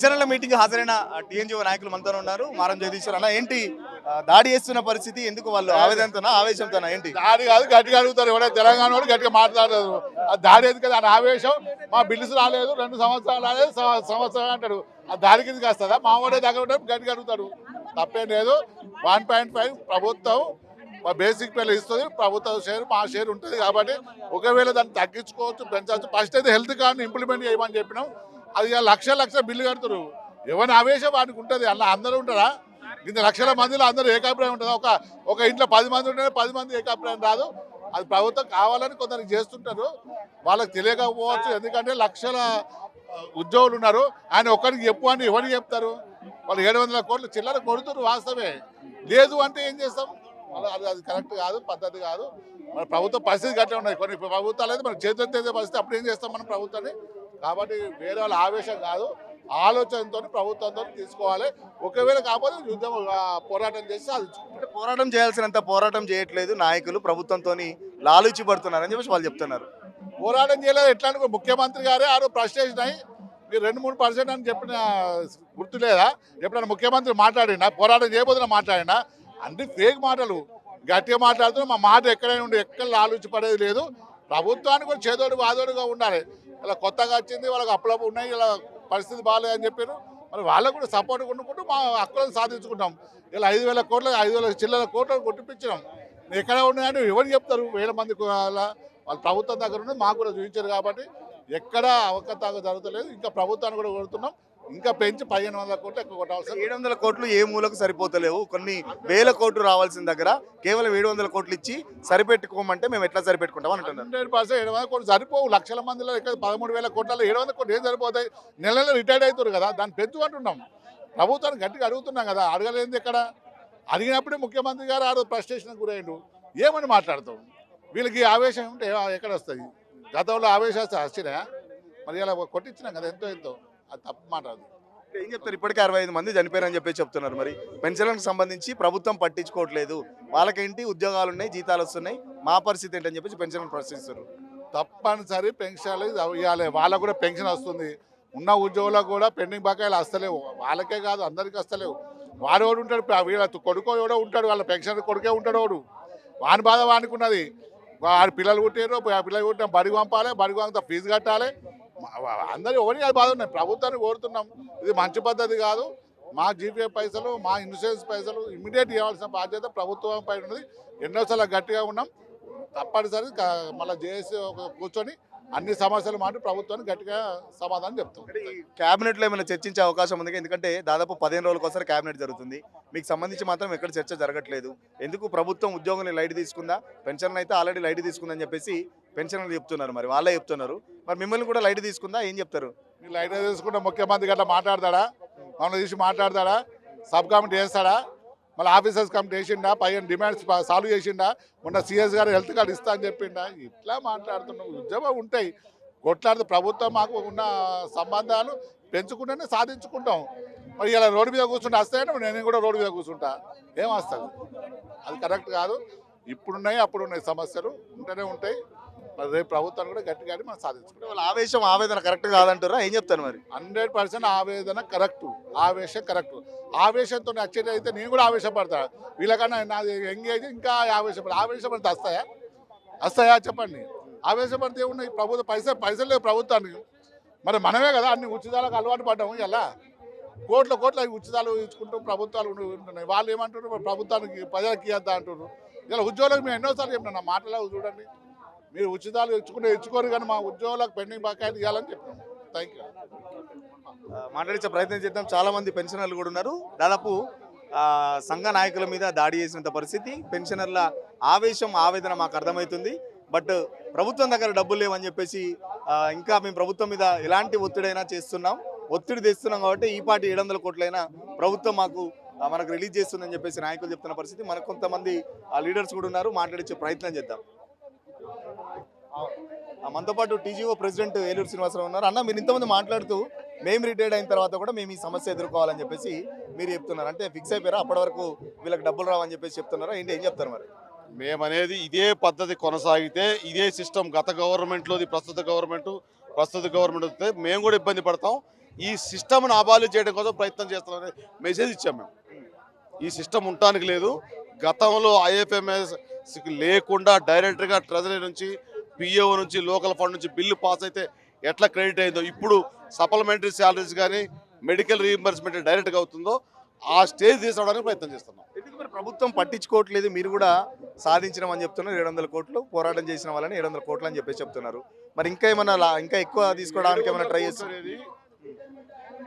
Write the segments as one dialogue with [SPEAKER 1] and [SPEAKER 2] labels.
[SPEAKER 1] పెన్షనర్ల meeting హాజరైన TNGO నాయకులు మనతో ఉన్నారు. మారం జగదీశ్వర్ అన్న, ఏంటి దాడి చేస్తున్న పరిస్థితి? ఎందుకు వాళ్ళు ఆవేదనతోనా ఆవేశంతోనా ఏంటి?
[SPEAKER 2] దాడి కాదు, గట్టిగా అడుగుతారు. ఎవరైనా తెలంగాణ వాడు గట్టిగా మాట్లాడదు. ఆ దాడి ఎందుకు కదా, ఆవేశం. మా బిల్లుస్ రాలేదు, 2 సంవత్సరాలు రాలేదు, సంవత్సరాలు అంటాడు. ఆ దాడికి ఎందుకు వస్తుందా? మా వాడే దగ్గర ఉంటే గట్టిగా అడుగుతాడు. తప్పేం లేదు. 1.5 ప్రభుత్వం బేసిక్ పేలు ఇస్తుంది. ప్రభుత్వం షేర్ మా షేర్ ఉంటుంది కాబట్టి ఒకవేళ దాన్ని తగ్గించుకోవచ్చు, పెంచవచ్చు. ఫస్ట్ అయితే హెల్త్ కార్డుని ఇంప్లిమెంట్ చేయమని చెప్పినాం. అది లక్ష బిల్లు కడుతున్నారు. ఎవరిని ఆవేశం వానికి ఉంటుంది. అలా అందరూ ఉంటారా? ఇంత లక్షల మందిలో అందరూ ఏకాభిప్రాయం ఉంటుందా? ఒక ఇంట్లో 10 మంది ఉంటే 10 మంది ఏకాభిప్రాయం రాదు. అది ప్రభుత్వం కావాలని కొందరికి చేస్తుంటారు. వాళ్ళకి తెలియకపోవచ్చు. ఎందుకంటే లక్షల ఉద్యోగులు ఉన్నారు. ఆయన ఒక్కరికి చెప్పు అని ఎవరికి చెప్తారు? వాళ్ళు 700 కోట్లు చిల్లర కొడుతున్నారు. వాస్తవమే. లేదు అంటే ఏం చేస్తాం? అది కరెక్ట్ కాదు, పద్ధతి కాదు. మన ప్రభుత్వ పరిస్థితి గట్టిగా ఉన్నాయి. కొన్ని ప్రభుత్వాలు అయితే మన చేతులెత్తే పరిస్థితి. అప్పుడు ఏం చేస్తాం మన ప్రభుత్వాన్ని? కాబట్టి వేరే వాళ్ళ ఆవేశం కాదు, ఆలోచనతో ప్రభుత్వంతో తీసుకోవాలి. ఒకవేళ కాకపోతే యుద్ధం పోరాటం చేసి సాధించుకుంటారు.
[SPEAKER 1] పోరాటం చేయాల్సినంత పోరాటం చేయట్లేదు నాయకులు, ప్రభుత్వంతో లాలూచి పడుతున్నారని చెప్పేసి వాళ్ళు చెప్తున్నారు.
[SPEAKER 2] పోరాటం చేయలేదు ఎట్లా అనుకో, ముఖ్యమంత్రి గారే ఆ రోజు ప్రశ్న అయ్యి మీరు 2-3% అని చెప్పిన గుర్తు లేదా? ఎప్పుడైనా ముఖ్యమంత్రి మాట్లాడినా, పోరాటం చేయబోతున్నా మాట్లాడినా? అన్ని ఫేక్ మాటలు. గట్టిగా మాట్లాడుతున్నా. మా మాట ఎక్కడైనా ఉండి ఎక్కడ ఆలోచి పడేది లేదు. ప్రభుత్వానికి కూడా చేదోడు వాదోడుగా ఉండాలి. ఇలా కొత్తగా వచ్చింది, వాళ్ళకి అప్పులప్పు ఉన్నాయి, ఇలా పరిస్థితి బాగాలేదని చెప్పారు. మరి వాళ్ళకు కూడా సపోర్ట్ కొనుక్కుంటూ మా హక్కులను సాధించుకుంటాం. ఇలా 5,000 కోట్లు, 5,000 చిల్లర కోట్లు కొట్టిపించినాం. ఎక్కడ ఉన్నాయని ఎవరు చెప్తారు? 1000 మంది వాళ్ళ ప్రభుత్వం దగ్గర ఉన్నది మాకు కూడా చూపించారు. కాబట్టి ఎక్కడ అవకతవక జరుగుతలేదు. ఇంకా ప్రభుత్వాన్ని కూడా కొడుతున్నాం. ఇంకా పెంచి 1500 కోట్లు ఎక్కువ కొట్టాల్సి.
[SPEAKER 1] 700 కోట్లు ఏ మూలకు సరిపోతలేవు. కొన్ని వేల కోట్లు రావాల్సిన దగ్గర కేవలం 700 కోట్లు ఇచ్చి సరిపెట్టుకోమంటే మేము ఎట్లా సరిపెట్టుకుంటాం అంటున్నారు.
[SPEAKER 2] 100% 700 కోట్లు సరిపోవు. లక్షల మందిలో ఇక్కడ 13,000 కోట్లలో 700 కోట్లు ఏం సరిపోతాయి? నెల రిటైర్డ్ అవుతారు కదా, దాన్ని పెంచు అంటున్నాం. ప్రభుత్వాన్ని గట్టిగా అడుగుతున్నాం కదా. అడగలేదు ఎక్కడ? అడిగినప్పుడే ముఖ్యమంత్రి గారు ఆ రోజు ఫ్రస్ట్రేషన్కి గురయ్యాడు. ఏమని మాట్లాడతాం? వీళ్ళకి ఆవేశం ఉంటే ఎక్కడ వస్తుంది? గతంలో ఆవేశాలు వచ్చినాయా? మరి ఇలా కొట్టించినాం కదా ఎంతో. అది తప్పు మాట. అది
[SPEAKER 1] ఏం చెప్తారు? ఇప్పటికే 65 మంది చనిపోయారని చెప్పేసి చెప్తున్నారు. మరి పెన్షన్లకు సంబంధించి ప్రభుత్వం పట్టించుకోవట్లేదు, వాళ్ళకేంటి ఉద్యోగాలు ఉన్నాయి, జీతాలు వస్తున్నాయి, మా పరిస్థితి ఏంటని చెప్పేసి పెన్షన్ ప్రశ్నిస్తారు.
[SPEAKER 2] తప్పనిసరి పెన్షన్లు ఇవ్వాలి. వాళ్ళకు కూడా పెన్షన్ వస్తుంది. ఉన్న ఉద్యోగులకు కూడా పెండింగ్ బకాయిలు వస్తలేవు. వాళ్ళకే కాదు, అందరికీ వస్తలేవు. వాడు ఉంటాడు, వీళ్ళ కొడుకో ఎవడో ఉంటాడు, వాళ్ళ పెన్షన్ కొడుకే ఉంటాడు వాడు. వాని బాధ వానికి ఉన్నది. వాడి పిల్లలు పుట్టారు, పిల్లలు పుట్టిన బడికి పంపాలి, బడికి పంపితే ఫీజు కట్టాలి. అందరూ ఎవరికి అది బాధ ఉన్నాయి. ప్రభుత్వాన్ని కోరుతున్నాం. ఇది మంచి పద్ధతి కాదు. మా జీపీఎఫ్ పైసలు, మా ఇన్సూరెన్స్ పైసలు ఇమ్మీడియట్ ఇవ్వాల్సిన బాధ్యత ప్రభుత్వం పైన ఉన్నది. ఎన్నోసార్లు గట్టిగా ఉన్నాం. తప్పనిసరి మళ్ళీ చేసి కూర్చొని అన్ని సమస్యలు మాట ప్రభుత్వాన్ని గట్టిగా సమాధానం చెప్తాం.
[SPEAKER 1] క్యాబినెట్లో ఏమైనా చర్చించే అవకాశం ఉంది? ఎందుకంటే దాదాపు 15 రోజులకు ఒకసారి క్యాబినెట్ జరుగుతుంది. మీకు సంబంధించి మాత్రం ఎక్కడ చర్చ జరగట్లేదు. ఎందుకు? ప్రభుత్వం ఉద్యోగుల్ని లైట్ తీసుకుందా? పెన్షన్ అయితే ఆల్రెడీ లైట్ తీసుకుందని చెప్పేసి పెన్షన్లు చెప్తున్నారు. మరి వాళ్ళే చెప్తున్నారు. మరి మిమ్మల్ని కూడా లైట్ తీసుకుందా? ఏం చెప్తారు?
[SPEAKER 2] మీరు లైట్ తీసుకుంటే ముఖ్యమంత్రి గట్లా మాట్లాడతాడా? మమ్మల్ని తీసి మాట్లాడతాడా? సబ్ కమిటీ వేస్తాడా? మళ్ళీ ఆఫీసర్స్ కమిటీ వేసిండా? 15 డిమాండ్స్ సాల్వ్ చేసిండా? మొన్న సిఎస్ గారు హెల్త్ కార్డు ఇస్తా అని చెప్పిండా? ఇట్లా మాట్లాడుతున్నాం. ఉద్యమం ఉంటాయి, కొట్లాడితే ప్రభుత్వం మాకు ఉన్న సంబంధాలు పెంచుకుంటేనే సాధించుకుంటాం. మరి ఇలా రోడ్డు మీద కూర్చుంటే వస్తాయంటే నేను కూడా రోడ్డు మీద కూర్చుంటా. ఏం వస్తుంది? అది కరెక్ట్ కాదు. ఇప్పుడున్నాయి అప్పుడున్నాయి సమస్యలు ఉంటూనే ఉంటాయి. మరి రేపు ప్రభుత్వాన్ని కూడా గట్టిగా మనం సాధించుకుంటాం.
[SPEAKER 1] వాళ్ళ ఆవేశం ఆవేదన కరెక్ట్ కాదంటారా? ఏం చెప్తారు? మరి
[SPEAKER 2] 100% ఆవేదన కరెక్టు, ఆవేశం కరెక్టు. ఆవేశంతో వచ్చేది అయితే నేను కూడా ఆవేశపడతా. వీళ్ళకన్నా నాది ఎంగేజ్ ఇంకా ఆవేశపడితే వస్తాయా చెప్పండి? ఆవేశపడితే ఉన్నాయి. ప్రభుత్వ పైసలు లేవు ప్రభుత్వానికి. మరి మనమే కదా అన్ని ఉచితాలకు అలవాటు పడ్డాము. ఇలా కోట్ల ఉచితాలు ఇచ్చుకుంటూ ప్రభుత్వాలు ఉంటున్నాయి. వాళ్ళు ఏమంటున్నారు? ప్రభుత్వానికి ప్రజలకు ఇవ్వద్దా అంటున్నారు. ఇలా ఉద్యోగులకు మేము ఎన్నోసార్లు చెప్పినా, నా మాటలో చూడండి. మీరు ఉచితాలు ఇచ్చుకోరు కానీ మా ఉద్యోగులకు పెండింగ్ బకాయిలు ఇవ్వాలని చెప్పినాం. Thank you.
[SPEAKER 1] మాట్లాడించే ప్రయత్నం చేద్దాం. చాలా మంది పెన్షనర్లు కూడా ఉన్నారు. దాదాపు సంఘ నాయకుల మీద దాడి చేసినంత పరిస్థితి. పెన్షనర్ల ఆవేశం ఆవేదన మాకు అర్థమవుతుంది. బట్ ప్రభుత్వం దగ్గర డబ్బులు లేవని చెప్పేసి ఇంకా మేము ప్రభుత్వం మీద ఎలాంటి ఒత్తిడైనా చేస్తున్నాం, ఒత్తిడి తెస్తున్నాం. కాబట్టి ఈ పార్టీ 700 కోట్లైనా ప్రభుత్వం మనకు రిలీజ్ చేస్తుందని చెప్పేసి నాయకులు చెప్తున్న పరిస్థితి. మనకు కొంతమంది లీడర్స్ కూడా ఉన్నారు, మాట్లాడించే ప్రయత్నం చేద్దాం. మనతో పాటు టీజీఓ ప్రెసిడెంట్ ఏలూరు శ్రీనివాసరావు ఉన్నారు. అన్న, మీరు ఇంతమంది మాట్లాడుతూ మేము రిటైర్డ్ అయిన తర్వాత కూడా మేము ఈ సమస్య ఎదుర్కోవాలని చెప్పేసి మీరు చెప్తున్నారు. అంటే ఫిక్స్ అయిపోయారా? అప్పటి వరకు వీళ్ళకి డబ్బులు రావని చెప్పేసి చెప్తున్నారా? ఏంటి, ఏం చెప్తారు? మరి
[SPEAKER 3] మేమనేది ఇదే పద్ధతి కొనసాగితే, ఇదే సిస్టమ్ గత గవర్నమెంట్లోది ప్రస్తుత గవర్నమెంట్ వస్తే మేము కూడా ఇబ్బంది పడతాం. ఈ సిస్టమ్ను అబాలి చేయడం కోసం ప్రయత్నం చేస్తున్నారని మెసేజ్ ఇచ్చాం మేము. ఈ సిస్టమ్ ఉండటానికి లేదు. గతంలో ఐఎఫ్ఎంఎస్ లేకుండా డైరెక్ట్గా ట్రెజరీ నుంచి, పిఓ నుంచి, లోకల్ ఫండ్ నుంచి బిల్లు పాస్ అయితే ఎట్లా క్రెడిట్ అయిందో ఇప్పుడు సప్లిమెంటరీ శాలరీస్ కానీ మెడికల్ రీయింబర్స్మెంట్ డైరెక్ట్గా అవుతుందో ఆ స్టేజ్ తీసుకురావడానికి ప్రయత్నం చేస్తున్నాం.
[SPEAKER 1] ఎందుకు మరి ప్రభుత్వం పట్టించుకోవట్లేదు? మీరు కూడా సాధించడం అని చెప్తున్నారు, 700 కోట్లు పోరాటం చేసిన వాళ్ళని 700 కోట్లు అని చెప్పేసి చెప్తున్నారు. మరి ఇంకా ఏమన్నా ఇంకా ఎక్కువ తీసుకోవడానికి ఏమైనా ట్రై చేస్తున్నారు?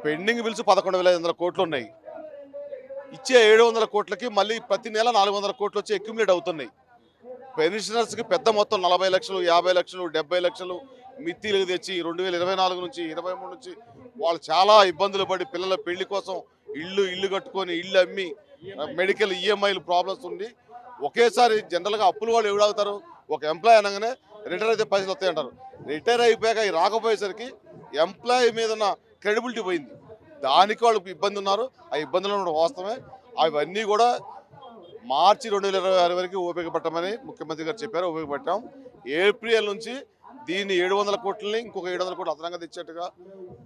[SPEAKER 3] పెండింగ్ బిల్స్ 11,500 కోట్లు ఉన్నాయి. ఇచ్చే 700 కోట్లకి మళ్ళీ ప్రతి నెల 400 కోట్లు వచ్చి అక్యుములేట్ అవుతున్నాయి. పెన్షనర్స్కి పెద్ద మొత్తం 40 లక్షలు, 50 లక్షలు, 70 లక్షలు మిత్తిలు తెచ్చి 2024 నుంచి 23 నుంచి వాళ్ళు చాలా ఇబ్బందులు పడి పిల్లల పెళ్లి కోసం ఇల్లు కట్టుకొని ఇల్లు అమ్మి మెడికల్ ఈఎంఐలు ప్రాబ్లమ్స్ ఉండి ఒకేసారి జనరల్గా అప్పులు వాళ్ళు ఎవడవుతారు? ఒక ఎంప్లాయ్ అనగానే రిటైర్ అయితే పైసలు వస్తాయంటారు. రిటైర్ అయిపోయాక ఈ రాకపోయేసరికి ఎంప్లాయీ మీద ఉన్న క్రెడిబిలిటీ పోయింది. దానికి వాళ్ళకి ఇబ్బంది ఉన్నారు. ఆ ఇబ్బందులు ఉన్న వాస్తవమే. అవన్నీ కూడా మార్చి 2026 వరకు ఉపయోగపడమని ముఖ్యమంత్రి గారు చెప్పారు. ఉపయోగపడ్డాం. ఏప్రిల్ నుంచి దీన్ని 700 కోట్లని ఇంకొక 700 కోట్లు అదనంగా తెచ్చేట్టుగా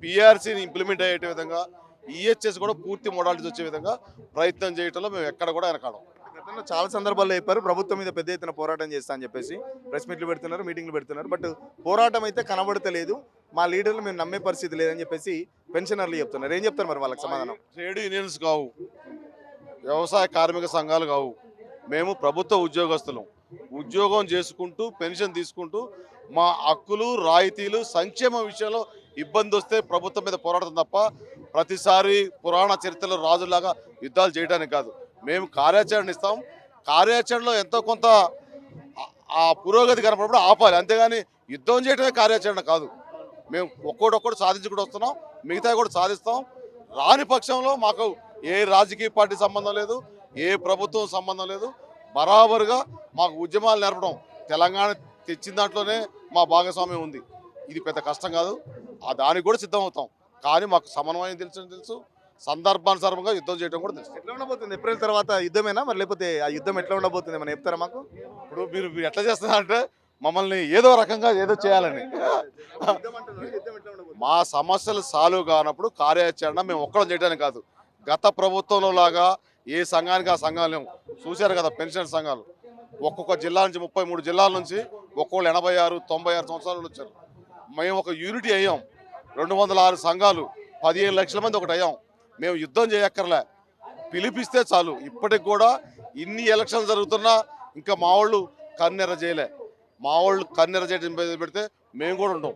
[SPEAKER 3] పిఆర్సీని ఇంప్లిమెంట్ అయ్యే విధంగా ఈహెచ్ఎస్ కూడా పూర్తి మోడాలిటీస్ వచ్చే విధంగా ప్రయత్నం చేయడంలో మేము ఎక్కడ కూడా వెనకాడం.
[SPEAKER 1] గతంలో చాలా సందర్భాల్లో చెప్పారు ప్రభుత్వం మీద పెద్ద ఎత్తున పోరాటం చేస్తా అని చెప్పేసి ప్రెస్ మీట్లు పెడుతున్నారు, మీటింగ్లు పెడుతున్నారు. బట్ పోరాటం అయితే కనబడతలేదు. మా లీడర్లు మేము నమ్మే పరిస్థితి లేదని చెప్పేసి పెన్షనర్లు చెప్తున్నారు. ఏం చెప్తారు మరి వాళ్ళకి సమాధానం?
[SPEAKER 3] ట్రేడ్ యూనియన్స్ కావు, వ్యవసాయ కార్మిక సంఘాలు కావు. మేము ప్రభుత్వ ఉద్యోగస్తులం. ఉద్యోగం చేసుకుంటూ పెన్షన్ తీసుకుంటూ మా హక్కులు, రాయితీలు, సంక్షేమ విషయంలో ఇబ్బంది వస్తే ప్రభుత్వం మీద పోరాడతాం తప్ప ప్రతిసారి పురాణ చరిత్రలో రాజులాగా యుద్ధాలు చేయడానికి కాదు. మేము కార్యాచరణ ఇస్తాం. కార్యాచరణలో ఎంతో కొంత ఆ పురోగతి కనపడినప్పుడు ఆపాలి, అంతేగాని యుద్ధం చేయడమే కార్యాచరణ కాదు. మేము ఒక్కొక్కటి సాధించుకుంటూ వస్తున్నాం, మిగతా కూడా సాధిస్తాం. రాని పక్షంలో మాకు ఏ రాజకీయ పార్టీ సంబంధం లేదు, ఏ ప్రభుత్వం సంబంధం లేదు. బరాబరుగా మాకు ఉద్యమాలు నేర్పడం తెలంగాణ తెచ్చిన దాంట్లోనే మా భాగస్వామ్యం ఉంది. ఇది పెద్ద కష్టం కాదు. దానికి కూడా సిద్ధం అవుతాం. కానీ మాకు సమన్వయం తెలుసు, సందర్భానుసారంగా యుద్ధం చేయడం కూడా తెలుసు.
[SPEAKER 1] ఎట్లా ఉండబోతుంది? ఏప్రిల్ తర్వాత యుద్ధమేనా మరి, లేకపోతే ఆ యుద్ధం ఎట్లా ఉండబోతుంది ఏమైనా చెప్తారా మాకు?
[SPEAKER 3] ఇప్పుడు మీరు ఎట్లా చేస్తున్నారంటే మమ్మల్ని ఏదో రకంగా ఏదో చేయాలని. మా సమస్యలు సాల్వ్ కానప్పుడు కార్యాచరణ మేము ఒక్కడం చేయడానికి కాదు. గత ప్రభుత్వంలో లాగా ఏ సంఘానికి ఆ సంఘాలు లేవు. చూశారు కదా పెన్షన్ సంఘాలు ఒక్కొక్క జిల్లా నుంచి 33 జిల్లాల నుంచి ఒక్కొక్కళ్ళు 86, 96 సంవత్సరాలు వచ్చారు. మేము ఒక యూనిటీ అయ్యాం. 206 సంఘాలు, 15 లక్షల మంది ఒకటి అయ్యాం. మేము యుద్ధం చేయక్కర్లే, పిలిపిస్తే చాలు. ఇప్పటికి కూడా ఇన్ని ఎలక్షన్లు జరుగుతున్నా ఇంకా మా వాళ్ళు కన్నెర చేయలే. మా వాళ్ళు కన్నెర చేయడం పెడితే మేము కూడా ఉండం.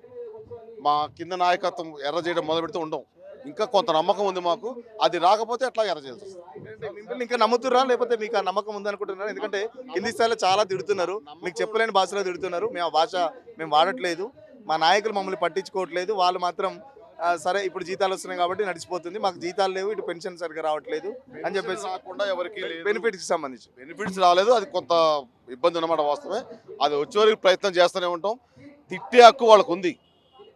[SPEAKER 3] మా కింద నాయకత్వం ఎర్ర చేయడం మొదలు పెడితే ఉండం. ఇంకా కొంత నమ్మకం ఉంది మాకు. అది రాకపోతే ఎట్లా ఎర్ర చేయాల్సి వస్తుంది.
[SPEAKER 1] మిమ్మల్ని ఇంకా నమ్ముతురా లేకపోతే మీకు ఆ నమ్మకం ఉందనుకుంటున్నారు? ఎందుకంటే కింది స్థాయిలో చాలా తిడుతున్నారు, మీకు చెప్పలేని భాషలో తిడుతున్నారు. మేము ఆ భాష మేము వాడట్లేదు, మా నాయకులు మమ్మల్ని పట్టించుకోవట్లేదు. వాళ్ళు మాత్రం సరే ఇప్పుడు జీతాలు వస్తున్నాయి కాబట్టి నడిచిపోతుంది, మాకు జీతాలు లేవు, ఇటు పెన్షన్ సరిగ్గా రావట్లేదు అని చెప్పేసి
[SPEAKER 3] రాకుండా ఎవరికి
[SPEAKER 1] బెనిఫిట్స్కి సంబంధించి
[SPEAKER 3] బెనిఫిట్స్ రాలేదు. అది కొంత ఇబ్బంది ఉన్నమాట వాస్తవమే. అది వచ్చే వరకు ప్రయత్నం చేస్తూనే ఉంటాం. తిట్టే హక్కు వాళ్ళకు ఉంది.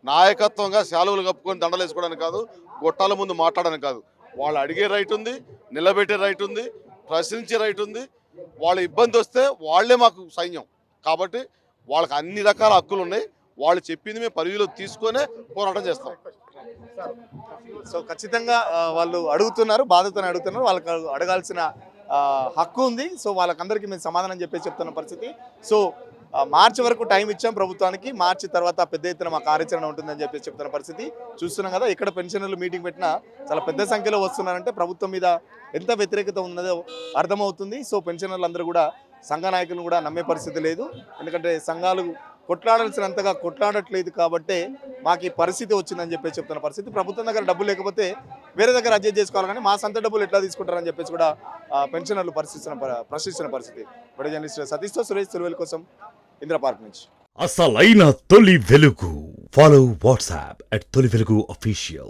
[SPEAKER 3] నాయకత్వంగా శాలువలు కప్పుకొని దండలు వేసుకోవడానికి కాదు, గొట్టాల ముందు మాట్లాడడానికి కాదు. వాళ్ళు అడిగే రైట్ ఉంది, నిలబెట్టే రైట్ ఉంది, ప్రశ్నించే రైట్ ఉంది. వాళ్ళ ఇబ్బంది వస్తే వాళ్ళే మాకు సైన్యం. కాబట్టి వాళ్ళకి అన్ని రకాల హక్కులు ఉన్నాయి. వాళ్ళు చెప్పింది మేము పరిధిలో తీసుకొనే పోరాటం చేస్తాం.
[SPEAKER 1] సో ఖచ్చితంగా వాళ్ళు అడుగుతున్నారు, బాధతో అడుగుతున్నారు. వాళ్ళకి అడగాల్సిన హక్కు ఉంది. సో వాళ్ళకందరికీ మేము సమాధానం చెప్పేసి చెప్తున్న పరిస్థితి. సో మార్చి వరకు టైం ఇచ్చాం ప్రభుత్వానికి. మార్చి తర్వాత పెద్ద ఎత్తున మా కార్యాచరణ ఉంటుందని చెప్పేసి చెప్తున్న పరిస్థితి చూస్తున్నాం కదా. ఎక్కడ పెన్షనర్లు మీటింగ్ పెట్టినా చాలా పెద్ద సంఖ్యలో వస్తున్నారంటే ప్రభుత్వం మీద ఎంత వ్యతిరేకత ఉన్నదో అర్థమవుతుంది. సో పెన్షనర్లు అందరూ కూడా సంఘ నాయకులను కూడా నమ్మే పరిస్థితి లేదు. ఎందుకంటే సంఘాలు కొట్లాడాల్సినంతగా కొట్లాడట్లేదు కాబట్టి మాకు ఈ పరిస్థితి వచ్చిందని చెప్పేసి చెప్తున్న పరిస్థితి. ప్రభుత్వం దగ్గర డబ్బులు లేకపోతే వేరే దగ్గర అడ్జస్ట్ చేసుకోవాలి, కానీ మా సొంత డబ్బులు ఎట్లా తీసుకుంటారని చెప్పేసి కూడా పెన్షనర్లు ప్రశ్నిస్తున్న పరిస్థితి. వీడియో జర్నలిస్ట్ సతీష్తో సురేష్ తిరువేల్ కోసం ఇంద్రపార్క్ నుంచి.
[SPEAKER 4] అసలైన తొలి వెలుగు. ఫాలో వాట్సాప్ @తొలి వెలుగు official.